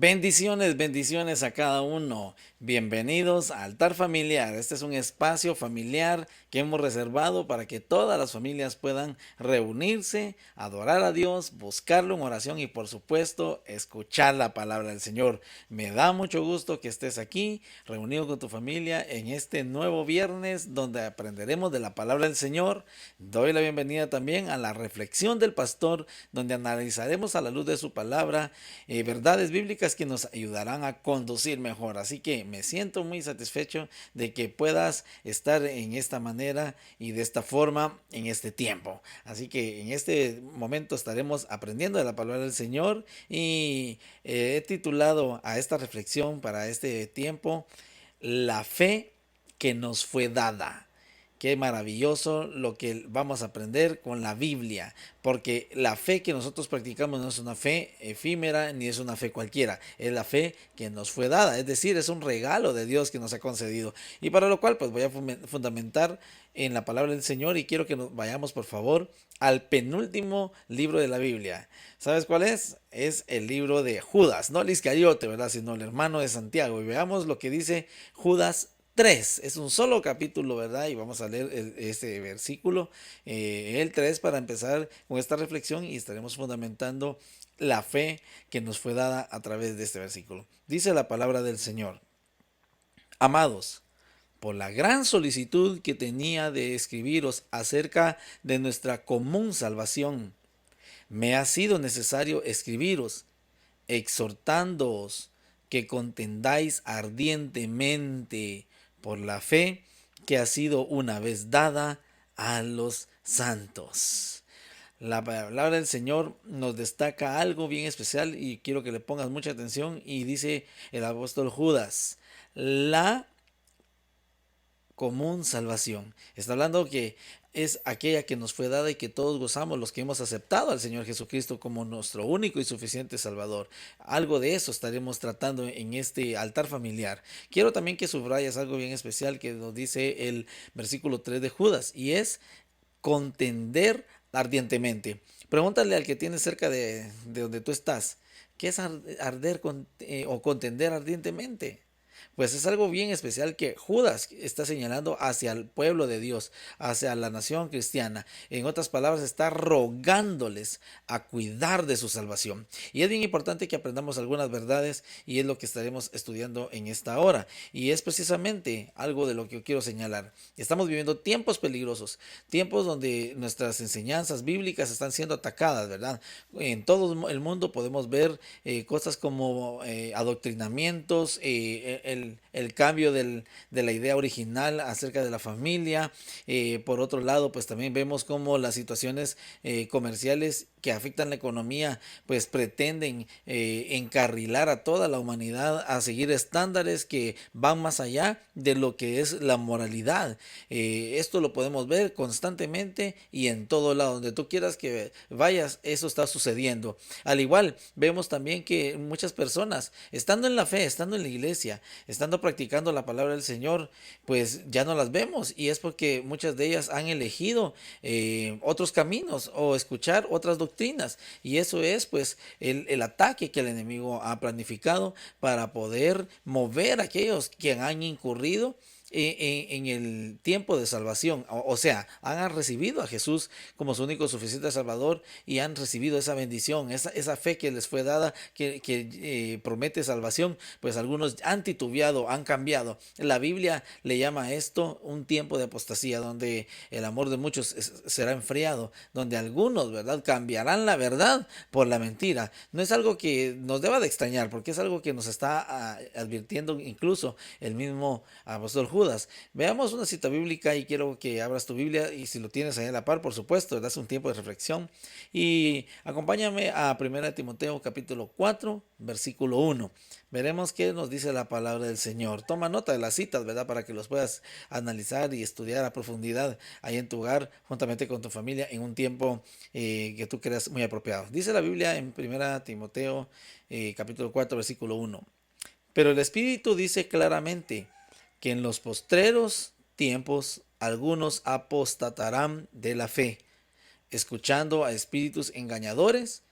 Bendiciones, bendiciones a cada uno. Bienvenidos a Altar Familiar. Este es un espacio familiar que hemos reservado para que todas las familias puedan reunirse, adorar a Dios, buscarlo en oración y por supuesto escuchar la palabra del Señor. Me da mucho gusto que estés aquí, reunido con tu familia en este nuevo viernes donde aprenderemos de la palabra del Señor. Doy la bienvenida también a la reflexión del pastor donde analizaremos a la luz de su palabra verdades bíblicas que nos ayudarán a conducir mejor. Así que me siento muy satisfecho de que puedas estar en esta manera y de esta forma en este tiempo. Así que en este momento estaremos aprendiendo de la palabra del Señor y he titulado a esta reflexión para este tiempo la fe que nos fue dada. Qué maravilloso lo que vamos a aprender con la Biblia, porque la fe que nosotros practicamos no es una fe efímera ni es una fe cualquiera, es la fe que nos fue dada, es decir, es un regalo de Dios que nos ha concedido. Y para lo cual pues voy a fundamentar en la palabra del Señor y quiero que nos vayamos por favor al penúltimo libro de la Biblia. ¿Sabes cuál es? Es el libro de Judas, no el Iscariote, ¿verdad? Sino el hermano de Santiago. Y veamos lo que dice Judas 3, es un solo capítulo, ¿verdad? Y vamos a leer este versículo, el 3, para empezar con esta reflexión y estaremos fundamentando la fe que nos fue dada a través de este versículo. Dice la palabra del Señor: Amados, por la gran solicitud que tenía de escribiros acerca de nuestra común salvación, me ha sido necesario escribiros, exhortándoos que contendáis ardientemente por la fe que ha sido una vez dada a los santos. La palabra del Señor nos destaca algo bien especial y quiero que le pongas mucha atención y dice el apóstol Judas, la común salvación. Está hablando que es aquella que nos fue dada y que todos gozamos los que hemos aceptado al Señor Jesucristo como nuestro único y suficiente Salvador. Algo de eso estaremos tratando en este altar familiar. Quiero también que subrayes algo bien especial que nos dice el versículo 3 de Judas y es contender ardientemente. Pregúntale al que tienes cerca de donde tú estás, ¿qué es arder o contender ardientemente? Pues es algo bien especial que Judas está señalando hacia el pueblo de Dios, hacia la nación cristiana. En otras palabras, está rogándoles a cuidar de su salvación. Y es bien importante que aprendamos algunas verdades y es lo que estaremos estudiando en esta hora. Y es precisamente algo de lo que yo quiero señalar. Estamos viviendo tiempos peligrosos, tiempos donde nuestras enseñanzas bíblicas están siendo atacadas, ¿verdad? En todo el mundo podemos ver cosas como adoctrinamientos, el cambio de la idea original acerca de la familia. Por otro lado, pues también vemos cómo las situaciones comerciales que afectan la economía, pues pretenden encarrilar a toda la humanidad a seguir estándares que van más allá de lo que es la moralidad. Esto lo podemos ver constantemente y en todo lado, donde tú quieras que vayas, eso está sucediendo. Al igual, vemos también que muchas personas, estando en la fe, estando en la iglesia, estando practicando la palabra del Señor, pues ya no las vemos y es porque muchas de ellas han elegido otros caminos o escuchar otras doctrinas y eso es pues el ataque que el enemigo ha planificado para poder mover a aquellos que han incurrido en el tiempo de salvación, o sea, han recibido a Jesús como su único suficiente Salvador y han recibido esa bendición, esa fe que les fue dada, que promete salvación, pues algunos han titubeado, han cambiado. La Biblia le llama a esto un tiempo de apostasía, donde el amor de muchos será enfriado, donde algunos, ¿verdad?, cambiarán la verdad por la mentira. No es algo que nos deba de extrañar, porque es algo que nos está advirtiendo incluso el mismo apóstol Judas. Veamos una cita bíblica y quiero que abras tu Biblia y si lo tienes ahí a la par, por supuesto, das un tiempo de reflexión y acompáñame a 1 Timoteo capítulo 4, versículo 1. Veremos qué nos dice la palabra del Señor. Toma nota de las citas, ¿verdad? Para que los puedas analizar y estudiar a profundidad ahí en tu hogar, juntamente con tu familia, en un tiempo que tú creas muy apropiado. Dice la Biblia en 1 Timoteo capítulo 4, versículo 1. Pero el Espíritu dice claramente que en los postreros tiempos algunos apostatarán de la fe, escuchando a espíritus engañadores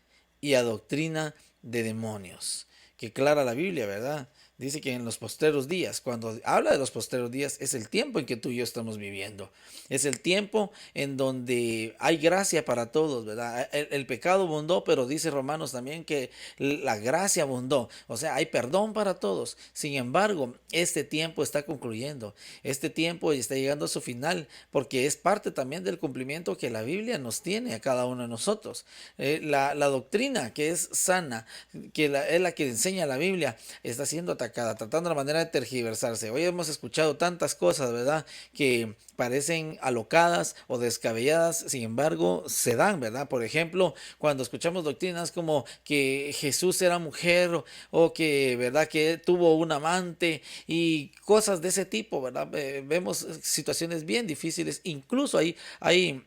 y a doctrina de demonios. que clara la Biblia, ¿verdad? Dice que en los postreros días, cuando habla de los postreros días, es el tiempo en que tú y yo estamos viviendo. Es el tiempo en donde hay gracia para todos, ¿verdad? El pecado abundó, pero dice Romanos también que la gracia abundó. O sea, hay perdón para todos. Sin embargo, este tiempo está concluyendo. Este tiempo está llegando a su final, porque es parte también del cumplimiento que la Biblia nos tiene a cada uno de nosotros. La doctrina que es sana, es la que enseña la Biblia, está siendo atacada, tratando la manera de tergiversarse. Hoy hemos escuchado tantas cosas, ¿verdad?, que parecen alocadas o descabelladas, sin embargo, se dan, ¿verdad? Por ejemplo, cuando escuchamos doctrinas como que Jesús era mujer o que, ¿verdad?, que tuvo un amante y cosas de ese tipo, ¿verdad? Vemos situaciones bien difíciles, incluso hay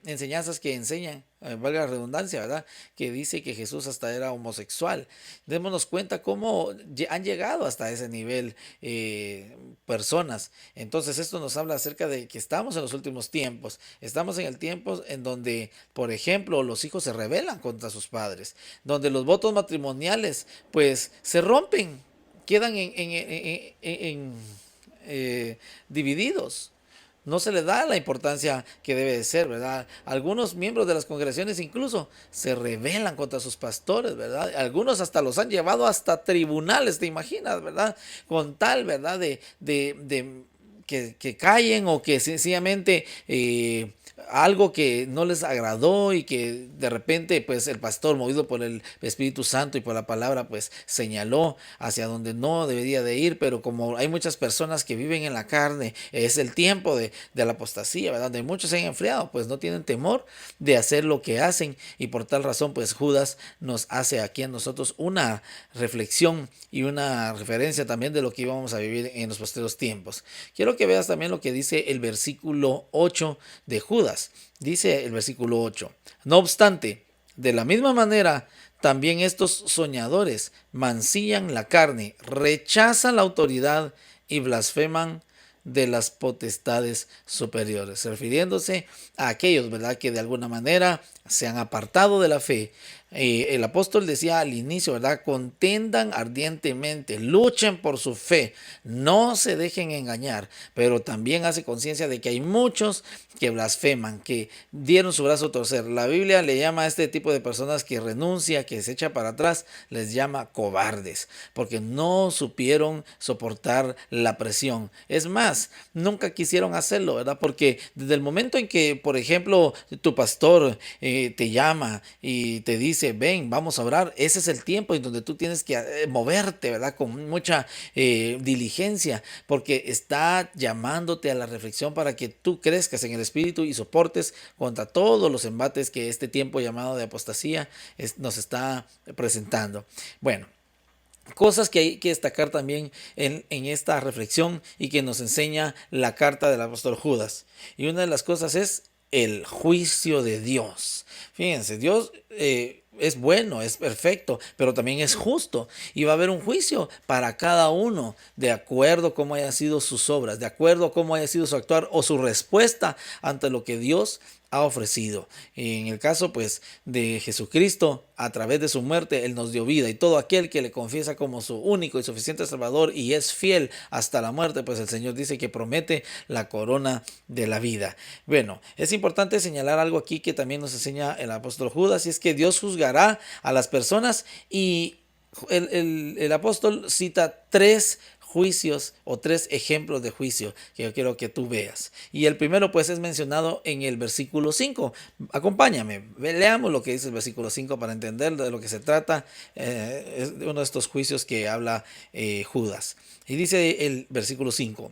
enseñanzas que enseñan, valga la redundancia, ¿verdad?, que dice que Jesús hasta era homosexual. Démonos cuenta cómo han llegado hasta ese nivel personas. Entonces esto nos habla acerca de que estamos en los últimos tiempos. Estamos en el tiempo en donde, por ejemplo, los hijos se rebelan contra sus padres, donde los votos matrimoniales pues se rompen, quedan divididos. No se le da la importancia que debe de ser, ¿verdad? Algunos miembros de las congregaciones incluso se rebelan contra sus pastores, ¿verdad? Algunos hasta los han llevado hasta tribunales, ¿te imaginas, verdad? Con tal, ¿verdad? Que callen o que sencillamente algo que no les agradó y que de repente pues el pastor, movido por el Espíritu Santo y por la palabra, pues señaló hacia donde no debería de ir, pero como hay muchas personas que viven en la carne, es el tiempo de la apostasía, ¿verdad? Donde muchos se han enfriado, pues no tienen temor de hacer lo que hacen, y por tal razón pues Judas nos hace aquí a nosotros una reflexión y una referencia también de lo que íbamos a vivir en los posteriores tiempos. Quiero que veas también lo que dice el versículo 8 de Judas. Dice el versículo 8: no obstante, de la misma manera, también estos soñadores mancillan la carne, rechazan la autoridad y blasfeman de las potestades superiores, refiriéndose a aquellos, ¿verdad?, que de alguna manera se han apartado de la fe. El apóstol decía al inicio, ¿verdad?, contendan ardientemente, luchen por su fe, no se dejen engañar, pero también hace conciencia de que hay muchos que blasfeman, que dieron su brazo a torcer. La Biblia le llama a este tipo de personas que renuncia, que se echa para atrás, les llama cobardes, porque no supieron soportar la presión. Es más, nunca quisieron hacerlo, ¿verdad? Porque desde el momento en que, por ejemplo, tu pastor te llama y te dice, ven, vamos a orar, ese es el tiempo en donde tú tienes que moverte, ¿verdad?, con mucha diligencia, porque está llamándote a la reflexión para que tú crezcas en el Espíritu y soportes contra todos los embates que este tiempo llamado de apostasía nos está presentando. Bueno, cosas que hay que destacar también en esta reflexión y que nos enseña la carta del apóstol Judas. Y una de las cosas es el juicio de Dios. Fíjense, Dios es bueno, es perfecto, pero también es justo. Y va a haber un juicio para cada uno, de acuerdo a cómo hayan sido sus obras, de acuerdo a cómo haya sido su actuar o su respuesta ante lo que Dios ha ofrecido. En el caso pues de Jesucristo, a través de su muerte, Él nos dio vida, y todo aquel que le confiesa como su único y suficiente Salvador y es fiel hasta la muerte, pues el Señor dice que promete la corona de la vida. Bueno, es importante señalar algo aquí que también nos enseña el apóstol Judas, y es que Dios juzgará a las personas, y el apóstol cita tres juicios o tres ejemplos de juicio que yo quiero que tú veas. Y el primero pues es mencionado en el versículo 5. Acompáñame, leamos lo que dice el versículo 5 para entender de lo que se trata. Es uno de estos juicios que habla Judas. Y dice el versículo 5: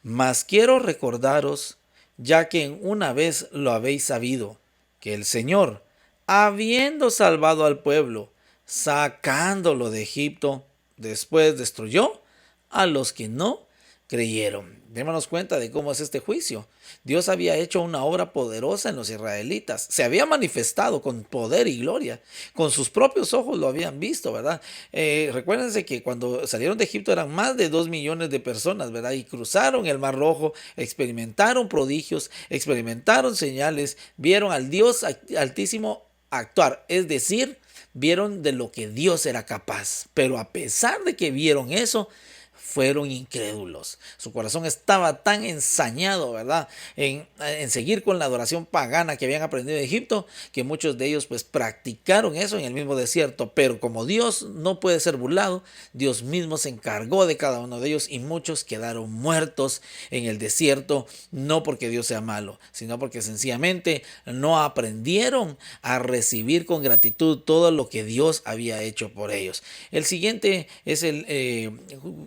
mas quiero recordaros, ya que en una vez lo habéis sabido, que el Señor, habiendo salvado al pueblo, sacándolo de Egipto, después destruyó a los que no creyeron. Démonos cuenta de cómo es este juicio. Dios había hecho una obra poderosa en los israelitas. Se había manifestado con poder y gloria. Con sus propios ojos lo habían visto, ¿verdad? Recuérdense que cuando salieron de Egipto eran más de 2 millones de personas, ¿verdad? Y cruzaron el Mar Rojo, experimentaron prodigios, experimentaron señales, vieron al Dios Altísimo actuar. Es decir, vieron de lo que Dios era capaz, pero a pesar de que vieron eso, fueron incrédulos. Su corazón estaba tan ensañado, ¿verdad? En seguir con la adoración pagana que habían aprendido en Egipto, que muchos de ellos pues practicaron eso en el mismo desierto. Pero como Dios no puede ser burlado, Dios mismo se encargó de cada uno de ellos y muchos quedaron muertos en el desierto, no porque Dios sea malo, sino porque sencillamente no aprendieron a recibir con gratitud todo lo que Dios había hecho por ellos. El siguiente es el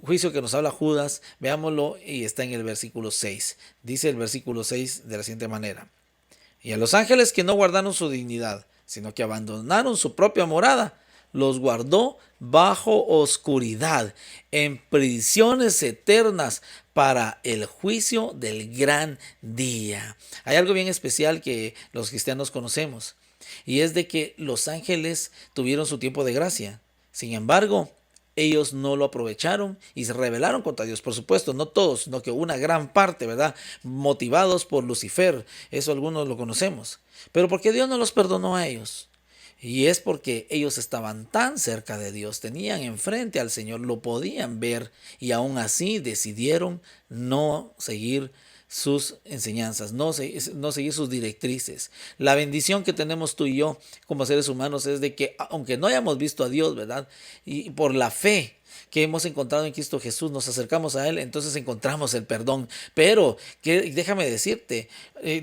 juicio que nos habla Judas, veámoslo, y está en el versículo 6. Dice el versículo 6 de la siguiente manera: y a los ángeles que no guardaron su dignidad, sino que abandonaron su propia morada, los guardó bajo oscuridad, en prisiones eternas, para el juicio del gran día. Hay algo bien especial que los cristianos conocemos, y es de que los ángeles tuvieron su tiempo de gracia. Sin embargo, ellos no lo aprovecharon y se rebelaron contra Dios. Por supuesto, no todos, sino que una gran parte, ¿verdad? Motivados por Lucifer. Eso algunos lo conocemos. Pero ¿por qué Dios no los perdonó a ellos? Y es porque ellos estaban tan cerca de Dios, tenían enfrente al Señor, lo podían ver y aún así decidieron no seguir sus enseñanzas, no seguir sus directrices. La bendición que tenemos tú y yo como seres humanos es de que aunque no hayamos visto a Dios, ¿verdad? Y por la fe que hemos encontrado en Cristo Jesús, nos acercamos a Él, entonces encontramos el perdón. Pero déjame decirte,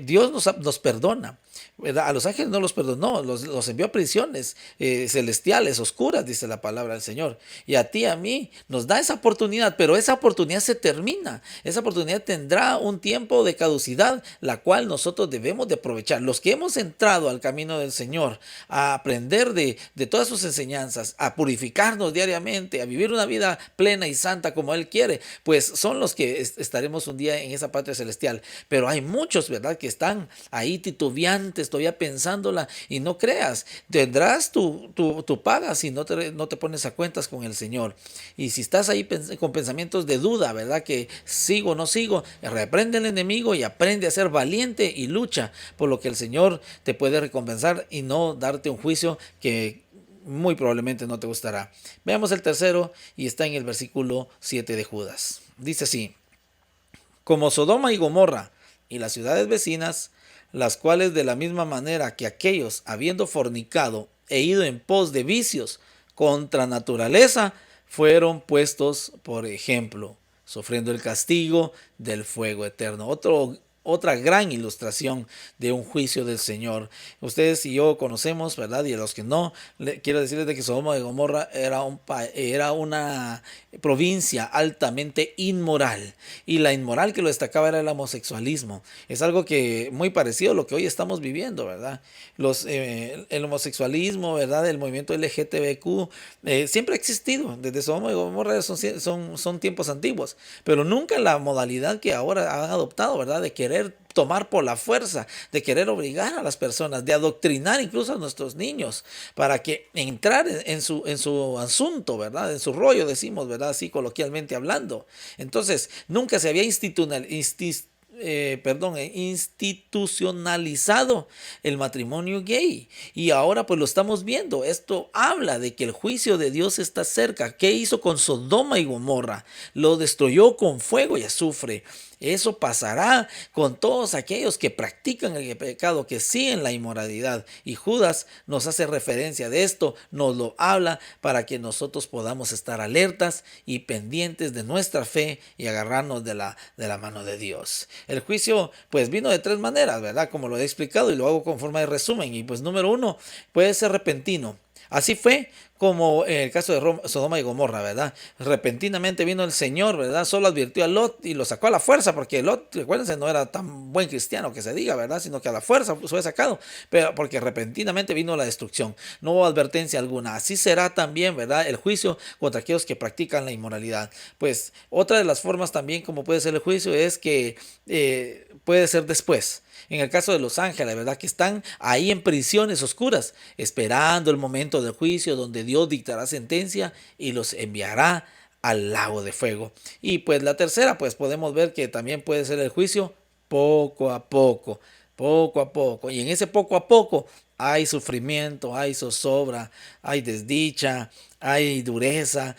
Dios nos perdona, ¿verdad? A los ángeles no los perdonó, los envió a prisiones celestiales, oscuras, dice la palabra del Señor. Y a ti, a mí, nos da esa oportunidad, pero esa oportunidad se termina. Esa oportunidad tendrá un tiempo de caducidad, la cual nosotros debemos de aprovechar. Los que hemos entrado al camino del Señor, a aprender de todas sus enseñanzas, a purificarnos diariamente, a vivir una vida plena y santa como Él quiere, pues son los que estaremos un día en esa patria celestial. Pero hay muchos, ¿verdad?, que están ahí titubeantes, todavía pensándola, y no creas, tendrás tu paga si no te pones a cuentas con el Señor. Y si estás ahí con pensamientos de duda, ¿verdad?, que sigo o no sigo, reprende al enemigo y aprende a ser valiente y lucha por lo que el Señor te puede recompensar y no darte un juicio que muy probablemente no te gustará. Veamos el tercero y está en el versículo 7 de Judas. Dice así: como Sodoma y Gomorra y las ciudades vecinas, las cuales de la misma manera que aquellos, habiendo fornicado e ido en pos de vicios contra naturaleza, fueron puestos por ejemplo, sufriendo el castigo del fuego eterno. Otra gran ilustración de un juicio del Señor. Ustedes y yo conocemos, ¿verdad? Y a los que no, quiero decirles de que Sodoma y Gomorra era una provincia altamente inmoral. Y la inmoral que lo destacaba era el homosexualismo. Es algo que muy parecido a lo que hoy estamos viviendo, ¿verdad? El homosexualismo, ¿verdad? El movimiento LGTBQ siempre ha existido. Desde Sodoma y Gomorra son tiempos antiguos. Pero nunca la modalidad que ahora han adoptado, ¿verdad? De querer tomar por la fuerza, de querer obligar a las personas, de adoctrinar incluso a nuestros niños para que entrar en su asunto, ¿verdad? En su rollo, decimos, ¿verdad? Así coloquialmente hablando. Entonces, nunca se había institucionalizado el matrimonio gay, y ahora pues lo estamos viendo. Esto habla de que el juicio de Dios está cerca. ¿Qué hizo con Sodoma y Gomorra? Lo destruyó con fuego y azufre. Eso pasará con todos aquellos que practican el pecado, que siguen la inmoralidad. Y Judas nos hace referencia de esto, nos lo habla para que nosotros podamos estar alertas y pendientes de nuestra fe y agarrarnos de la mano de Dios. El juicio pues vino de tres maneras, ¿verdad? Como lo he explicado y lo hago con forma de resumen. Y pues número uno, puede ser repentino. Así fue como en el caso de Sodoma y Gomorra, ¿verdad? Repentinamente vino el Señor, ¿verdad? Solo advirtió a Lot y lo sacó a la fuerza, porque Lot, recuérdense, no era tan buen cristiano que se diga, ¿verdad? Sino que a la fuerza fue sacado, pero porque repentinamente vino la destrucción. No hubo advertencia alguna. Así será también, ¿verdad?, el juicio contra aquellos que practican la inmoralidad. Pues otra de las formas también como puede ser el juicio es que puede ser después. En el caso de los ángeles, ¿verdad?, que están ahí en prisiones oscuras, esperando el momento del juicio donde Dios dictará sentencia y los enviará al lago de fuego. Y pues la tercera, pues podemos ver que también puede ser el juicio poco a poco, poco a poco. Y en ese poco a poco hay sufrimiento, hay zozobra, hay desdicha, hay dureza,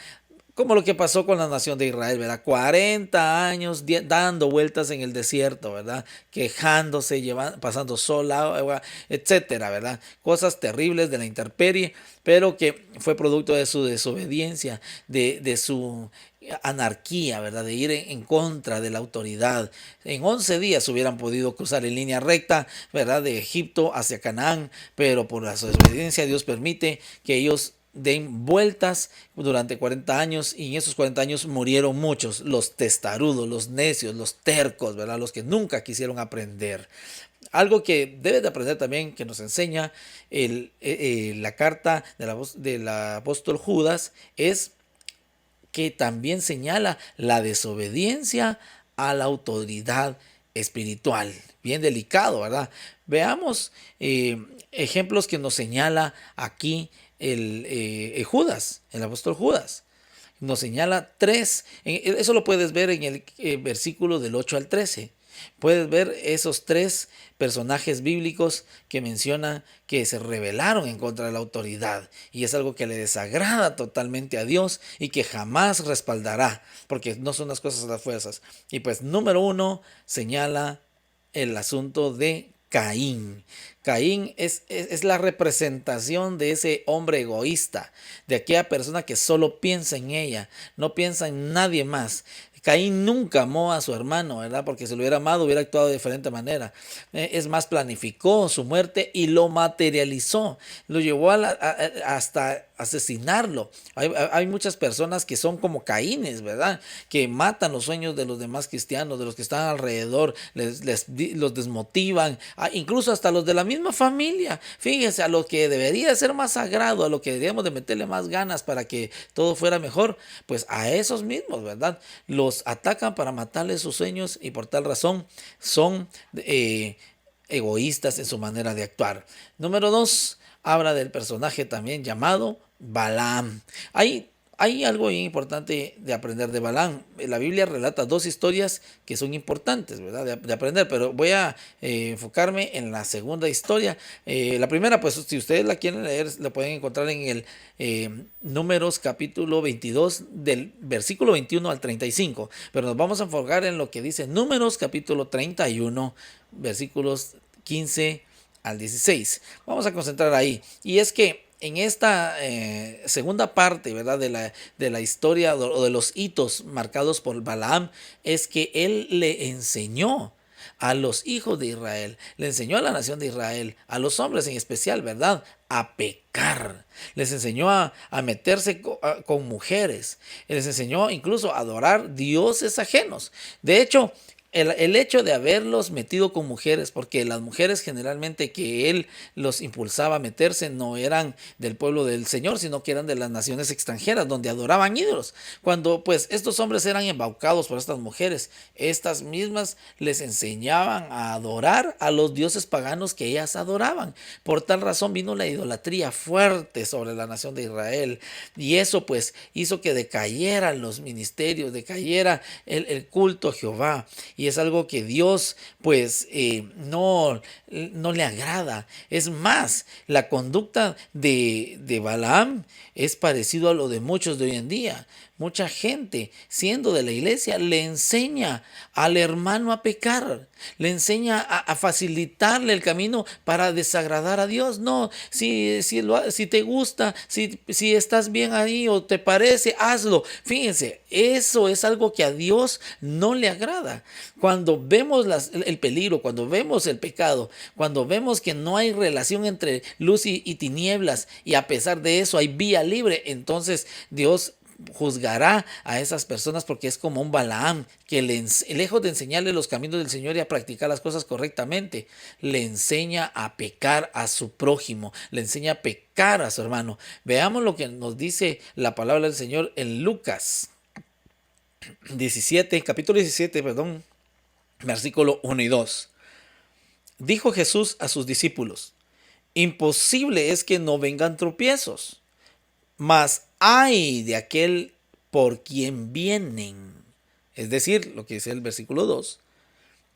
como lo que pasó con la nación de Israel, ¿verdad? 40 años dando vueltas en el desierto, ¿verdad? Quejándose, pasando sol, agua, etcétera, ¿verdad? Cosas terribles de la intemperie, pero que fue producto de su desobediencia, de su anarquía, ¿verdad? De ir en contra de la autoridad. En 11 días hubieran podido cruzar en línea recta, ¿verdad? De Egipto hacia Canaán, pero por la desobediencia Dios permite que ellos den vueltas durante 40 años, y en esos 40 años murieron muchos, los testarudos, los necios, los tercos, ¿verdad? Los que nunca quisieron aprender. Algo que debes de aprender también, que nos enseña la carta del apóstol Judas, es que también señala la desobediencia a la autoridad espiritual. Bien delicado, ¿verdad? Veamos ejemplos que nos señala aquí el Judas, el apóstol Judas. Nos señala tres, eso lo puedes ver en el versículo del 8 al 13. Puedes ver esos tres personajes bíblicos que mencionan que se rebelaron en contra de la autoridad, y es algo que le desagrada totalmente a Dios y que jamás respaldará, porque no son las cosas a las fuerzas. Y pues número uno señala el asunto de Caín. Caín es la representación de ese hombre egoísta, de aquella persona que solo piensa en ella, no piensa en nadie más. Caín nunca amó a su hermano, ¿verdad? Porque si lo hubiera amado hubiera actuado de diferente manera. Es más, planificó su muerte y lo materializó. Lo llevó hasta asesinarlo. Hay muchas personas que son como Caínes, ¿verdad? Que matan los sueños de los demás cristianos, de los que están alrededor, los desmotivan, incluso hasta los de la misma familia. Fíjense, a lo que debería ser más sagrado, a lo que deberíamos de meterle más ganas para que todo fuera mejor, pues a esos mismos, ¿verdad? Los atacan para matarles sus sueños, y por tal razón son egoístas en su manera de actuar. Número dos, habla del personaje también llamado Balaam. Hay algo bien importante de aprender de Balaam. La Biblia relata dos historias que son importantes, ¿verdad? De aprender, pero voy a enfocarme en la segunda historia. La primera, pues si ustedes la quieren leer, la pueden encontrar en el Números capítulo 22, del versículo 21 al 35. Pero nos vamos a enfocar en lo que dice Números capítulo 31, versículos 15 al 16. Vamos a concentrar ahí. Y es que en esta segunda parte, ¿verdad? De la historia o de los hitos marcados por Balaam, es que él le enseñó a los hijos de Israel, le enseñó a la nación de Israel, a los hombres en especial, ¿verdad? A pecar. Les enseñó a meterse con mujeres. Les enseñó incluso a adorar dioses ajenos. De hecho, el hecho de haberlos metido con mujeres, porque las mujeres generalmente que él los impulsaba a meterse no eran del pueblo del Señor, sino que eran de las naciones extranjeras donde adoraban ídolos. Cuando pues estos hombres eran embaucados por estas mujeres, estas mismas les enseñaban a adorar a los dioses paganos que ellas adoraban. Por tal razón vino la idolatría fuerte sobre la nación de Israel, y eso pues hizo que decayeran los ministerios, decayera el culto a Jehová. Y es algo que Dios pues no le agrada. Es más, la conducta de Balaam es parecido a lo de muchos de hoy en día. Mucha gente, siendo de la iglesia, le enseña al hermano a pecar, le enseña a facilitarle el camino para desagradar a Dios. No, si te gusta, si estás bien ahí o te parece, hazlo. Fíjense, eso es algo que a Dios no le agrada. Cuando vemos el peligro, cuando vemos el pecado, cuando vemos que no hay relación entre luz y tinieblas, y a pesar de eso hay vía libre, entonces Dios juzgará a esas personas, porque es como un Balaam que lejos de enseñarle los caminos del Señor y a practicar las cosas correctamente, le enseña a pecar a su prójimo, le enseña a pecar a su hermano. Veamos lo que nos dice la palabra del Señor en Lucas 17, capítulo 17, perdón, versículo 1 y 2. Dijo Jesús a sus discípulos: imposible es que no vengan tropiezos, mas ay de aquel por quien vienen. Es decir, lo que dice el versículo 2,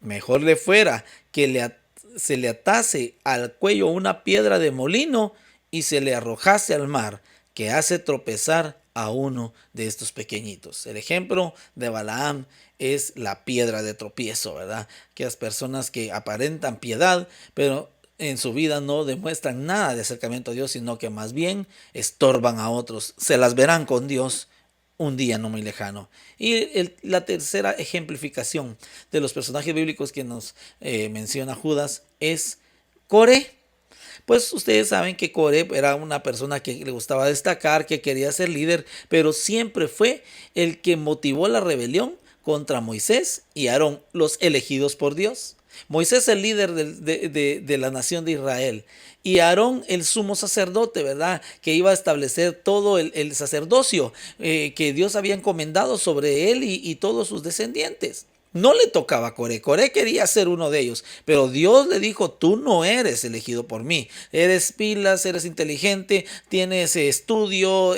mejor le fuera que se le atase al cuello una piedra de molino y se le arrojase al mar, que hace tropezar a uno de estos pequeñitos. El ejemplo de Balaam es la piedra de tropiezo, ¿verdad? Aquellas personas que aparentan piedad, pero en su vida no demuestran nada de acercamiento a Dios, sino que más bien estorban a otros. Se las verán con Dios un día no muy lejano. Y la tercera ejemplificación de los personajes bíblicos que nos menciona Judas es Coré. Pues ustedes saben que Coré era una persona que le gustaba destacar, que quería ser líder, pero siempre fue el que motivó la rebelión contra Moisés y Aarón, los elegidos por Dios. Moisés el líder de la nación de Israel y Aarón el sumo sacerdote, ¿verdad? Que iba a establecer todo el sacerdocio que Dios había encomendado sobre él y todos sus descendientes. No le tocaba a Coré. Coré quería ser uno de ellos, pero Dios le dijo, tú no eres elegido por mí. Eres pilas, eres inteligente, tienes estudio,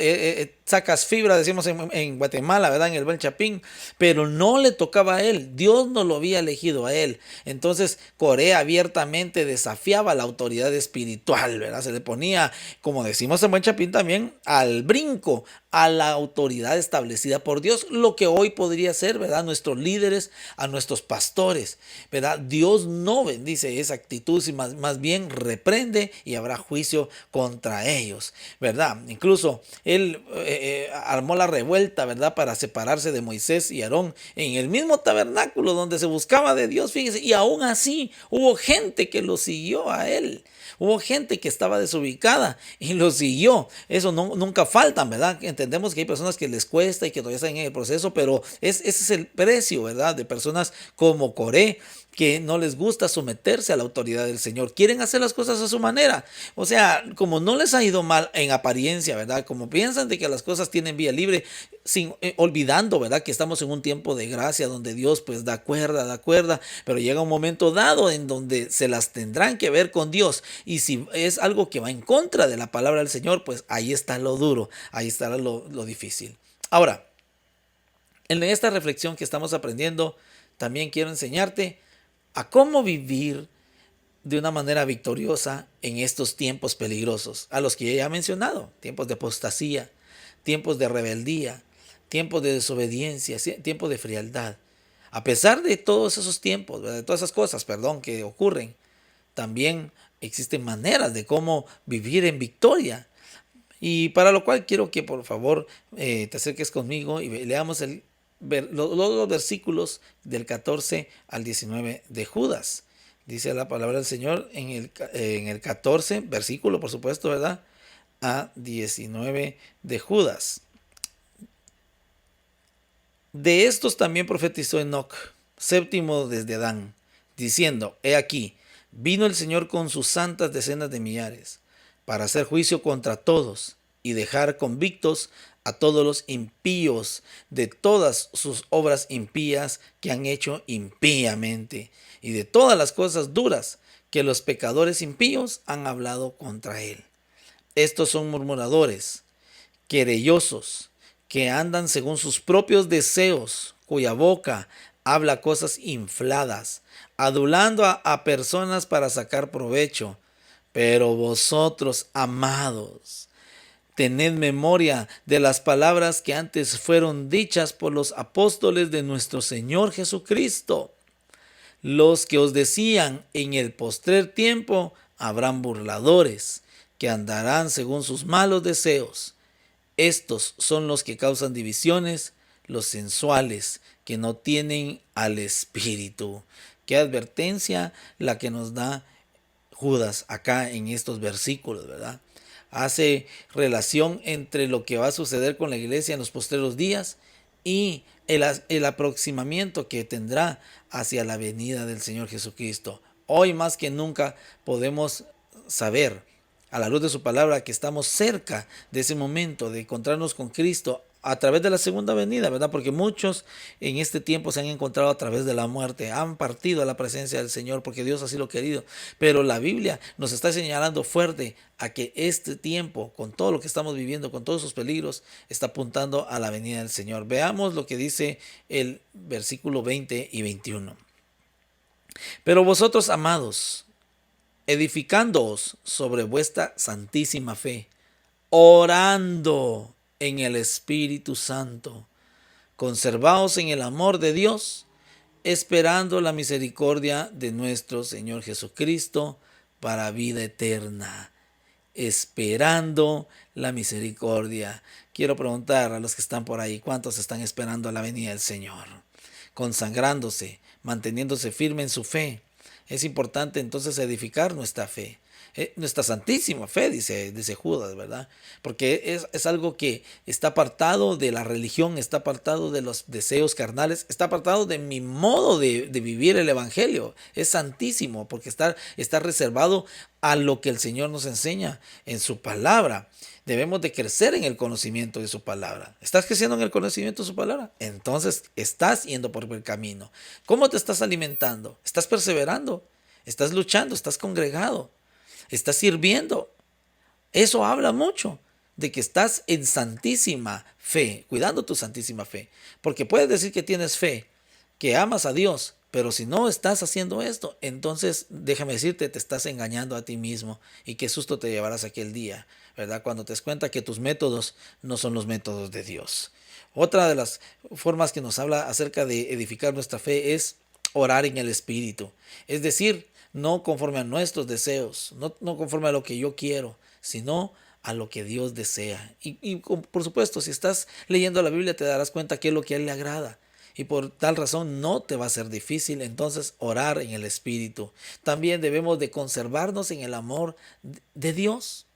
sacas fibra, decimos en Guatemala, ¿verdad? En el Buen Chapín, pero no le tocaba a él. Dios no lo había elegido a él. Entonces Coré abiertamente desafiaba la autoridad espiritual, ¿verdad? Se le ponía, como decimos en Buen Chapín también, al brinco a la autoridad establecida por Dios, lo que hoy podría ser, ¿verdad? Nuestros líderes, a nuestros pastores, ¿verdad? Dios no bendice esa actitud, sino más bien reprende y habrá juicio contra ellos, ¿verdad? Incluso él armó la revuelta, ¿verdad? Para separarse de Moisés y Aarón en el mismo tabernáculo donde se buscaba de Dios, fíjese, y aún así hubo gente que lo siguió a él. Hubo gente que estaba desubicada y lo siguió. Eso no, nunca faltan, ¿verdad? Entendemos que hay personas que les cuesta y que todavía están en el proceso, pero ese es el precio, ¿verdad? De personas como Coré, que no les gusta someterse a la autoridad del Señor. Quieren hacer las cosas a su manera. O sea, como no les ha ido mal en apariencia, ¿verdad? Como piensan de que las cosas tienen vía libre, sin, olvidando, ¿verdad? Que estamos en un tiempo de gracia donde Dios pues da cuerda, pero llega un momento dado en donde se las tendrán que ver con Dios. Y si es algo que va en contra de la palabra del Señor, pues ahí está lo duro, ahí está lo difícil. Ahora, en esta reflexión que estamos aprendiendo, también quiero enseñarte a cómo vivir de una manera victoriosa en estos tiempos peligrosos, a los que ya he mencionado, tiempos de apostasía, tiempos de rebeldía, tiempos de desobediencia, tiempos de frialdad. A pesar de todos esos tiempos, de todas esas cosas, perdón, que ocurren, también existen maneras de cómo vivir en victoria. Y para lo cual quiero que por favor te acerques conmigo y leamos los versículos del 14 al 19 de Judas. Dice la palabra del Señor en el 14, versículo por supuesto, ¿verdad? A 19 de Judas. De estos también profetizó Enoc, séptimo desde Adán, diciendo, he aquí, vino el Señor con sus santas decenas de millares, para hacer juicio contra todos y dejar convictos a todos los impíos de todas sus obras impías que han hecho impíamente y de todas las cosas duras que los pecadores impíos han hablado contra él. Estos son murmuradores, querellosos, que andan según sus propios deseos, cuya boca habla cosas infladas, adulando a personas para sacar provecho. Pero vosotros, amados, tened memoria de las palabras que antes fueron dichas por los apóstoles de nuestro Señor Jesucristo, los que os decían, en el postrer tiempo habrán burladores, que andarán según sus malos deseos. Estos son los que causan divisiones, los sensuales, que no tienen al Espíritu. Qué advertencia la que nos da Judas acá en estos versículos, ¿verdad? Hace relación entre lo que va a suceder con la iglesia en los postreros días y el aproximamiento que tendrá hacia la venida del Señor Jesucristo. Hoy más que nunca podemos saber a la luz de su palabra que estamos cerca de ese momento de encontrarnos con Cristo a través de la segunda venida, ¿verdad? Porque muchos en este tiempo se han encontrado a través de la muerte, han partido a la presencia del Señor porque Dios así lo ha querido. Pero la Biblia nos está señalando fuerte a que este tiempo, con todo lo que estamos viviendo, con todos sus peligros, está apuntando a la venida del Señor. Veamos lo que dice el versículo 20 y 21. Pero vosotros, amados, edificándoos sobre vuestra santísima fe, orando en el Espíritu Santo. Conservaos en el amor de Dios, esperando la misericordia de nuestro Señor Jesucristo para vida eterna. Esperando la misericordia. Quiero preguntar a los que están por ahí, ¿cuántos están esperando la venida del Señor? Consagrándose, manteniéndose firme en su fe. Es importante entonces edificar nuestra fe. Nuestra santísima fe, dice Judas, ¿verdad? Porque es algo que está apartado de la religión, está apartado de los deseos carnales, está apartado de mi modo de vivir el Evangelio. Es santísimo porque está reservado a lo que el Señor nos enseña en su palabra. Debemos de crecer en el conocimiento de su palabra. ¿Estás creciendo en el conocimiento de su palabra? Entonces estás yendo por el camino. ¿Cómo te estás alimentando? ¿Estás perseverando? ¿Estás luchando? ¿Estás congregado? ¿Estás sirviendo? Eso habla mucho de que estás en santísima fe, cuidando tu santísima fe. Porque puedes decir que tienes fe, que amas a Dios, pero si no estás haciendo esto, entonces déjame decirte, te estás engañando a ti mismo y qué susto te llevarás aquel día, ¿verdad? Cuando te des cuenta que tus métodos no son los métodos de Dios. Otra de las formas que nos habla acerca de edificar nuestra fe es orar en el Espíritu. Es decir, no conforme a nuestros deseos, no conforme a lo que yo quiero, sino a lo que Dios desea. Y por supuesto, si estás leyendo la Biblia te darás cuenta que es lo que a Él le agrada. Y por tal razón no te va a ser difícil entonces orar en el Espíritu. También debemos de conservarnos en el amor de Dios.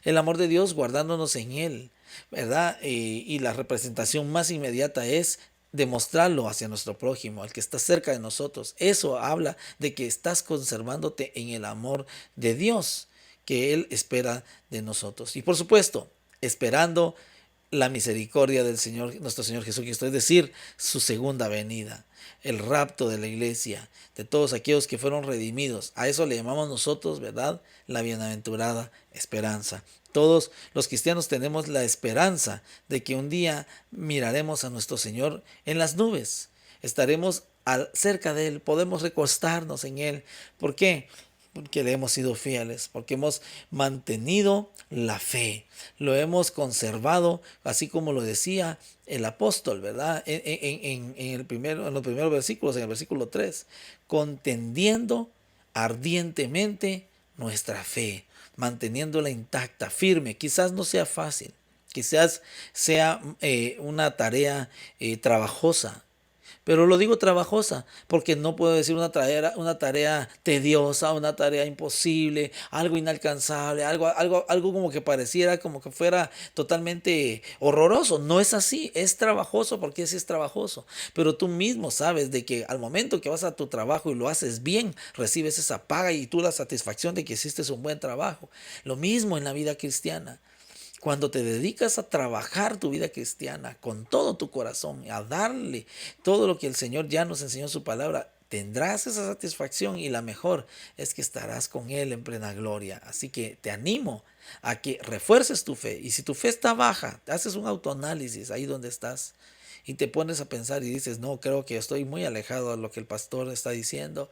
El amor de Dios guardándonos en Él, ¿verdad? Y la representación más inmediata es demostrarlo hacia nuestro prójimo, al que está cerca de nosotros. Eso habla de que estás conservándote en el amor de Dios que Él espera de nosotros. Y por supuesto, esperando la misericordia del Señor, nuestro Señor Jesucristo, es decir, su segunda venida, el rapto de la iglesia, de todos aquellos que fueron redimidos. A eso le llamamos nosotros, ¿verdad? La bienaventurada esperanza. Todos los cristianos tenemos la esperanza de que un día miraremos a nuestro Señor en las nubes. Estaremos cerca de Él, podemos recostarnos en Él. ¿Por qué? Porque le hemos sido fieles, porque hemos mantenido la fe, lo hemos conservado, así como lo decía el apóstol, ¿verdad? En los primeros versículos, en el versículo 3, contendiendo ardientemente nuestra fe, manteniéndola intacta, firme. Quizás no sea fácil, quizás sea una tarea trabajosa, pero lo digo trabajosa porque no puedo decir una tarea tediosa, una tarea imposible, algo inalcanzable, algo como que pareciera como que fuera totalmente horroroso. No es así, es trabajoso porque sí es trabajoso. Pero tú mismo sabes de que al momento que vas a tu trabajo y lo haces bien, recibes esa paga y tú la satisfacción de que hiciste un buen trabajo. Lo mismo en la vida cristiana. Cuando te dedicas a trabajar tu vida cristiana con todo tu corazón, a darle todo lo que el Señor ya nos enseñó en su palabra, tendrás esa satisfacción y la mejor es que estarás con Él en plena gloria. Así que te animo a que refuerces tu fe. Y si tu fe está baja, te haces un autoanálisis ahí donde estás y te pones a pensar y dices, no, creo que estoy muy alejado de lo que el pastor está diciendo.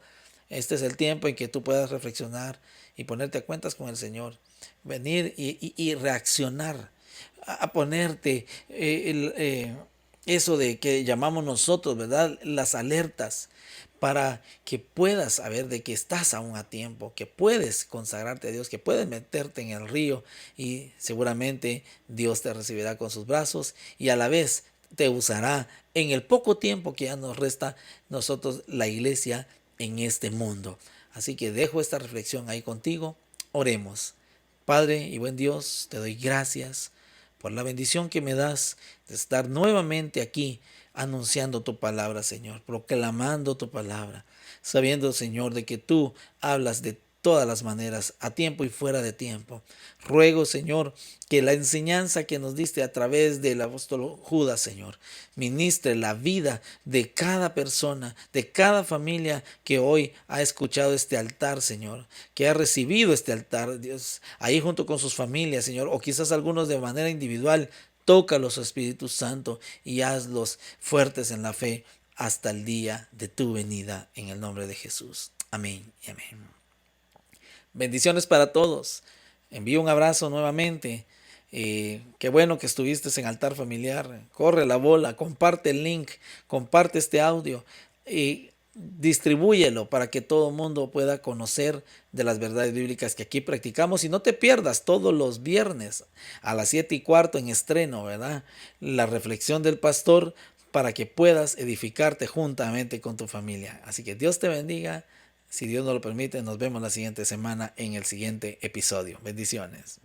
Este es el tiempo en que tú puedas reflexionar y ponerte a cuentas con el Señor. Venir y reaccionar, a ponerte eso de que llamamos nosotros, ¿verdad? Las alertas para que puedas saber de que estás aún a tiempo, que puedes consagrarte a Dios, que puedes meterte en el río y seguramente Dios te recibirá con sus brazos y a la vez te usará en el poco tiempo que ya nos resta nosotros, la iglesia, en este mundo. Así que dejo esta reflexión ahí contigo. Oremos. Padre y buen Dios, te doy gracias por la bendición que me das de estar nuevamente aquí anunciando tu palabra, Señor, proclamando tu palabra, sabiendo, Señor, de que tú hablas de todas las maneras, a tiempo y fuera de tiempo. Ruego, Señor, que la enseñanza que nos diste a través del apóstol Judas, Señor, ministre la vida de cada persona, de cada familia que hoy ha escuchado este altar, Señor, que ha recibido este altar, Dios, ahí junto con sus familias, Señor, o quizás algunos de manera individual. Tócalos, Espíritu Santo, y hazlos fuertes en la fe hasta el día de tu venida, en el nombre de Jesús. Amén y amén. Bendiciones para todos. Envío un abrazo nuevamente. Qué bueno que estuviste en Altar Familiar. Corre la bola, comparte el link, comparte este audio y distribúyelo para que todo el mundo pueda conocer de las verdades bíblicas que aquí practicamos. Y no te pierdas todos los viernes a las 7:15 en estreno, ¿verdad? La reflexión del pastor para que puedas edificarte juntamente con tu familia. Así que Dios te bendiga. Si Dios nos lo permite, nos vemos la siguiente semana en el siguiente episodio. Bendiciones.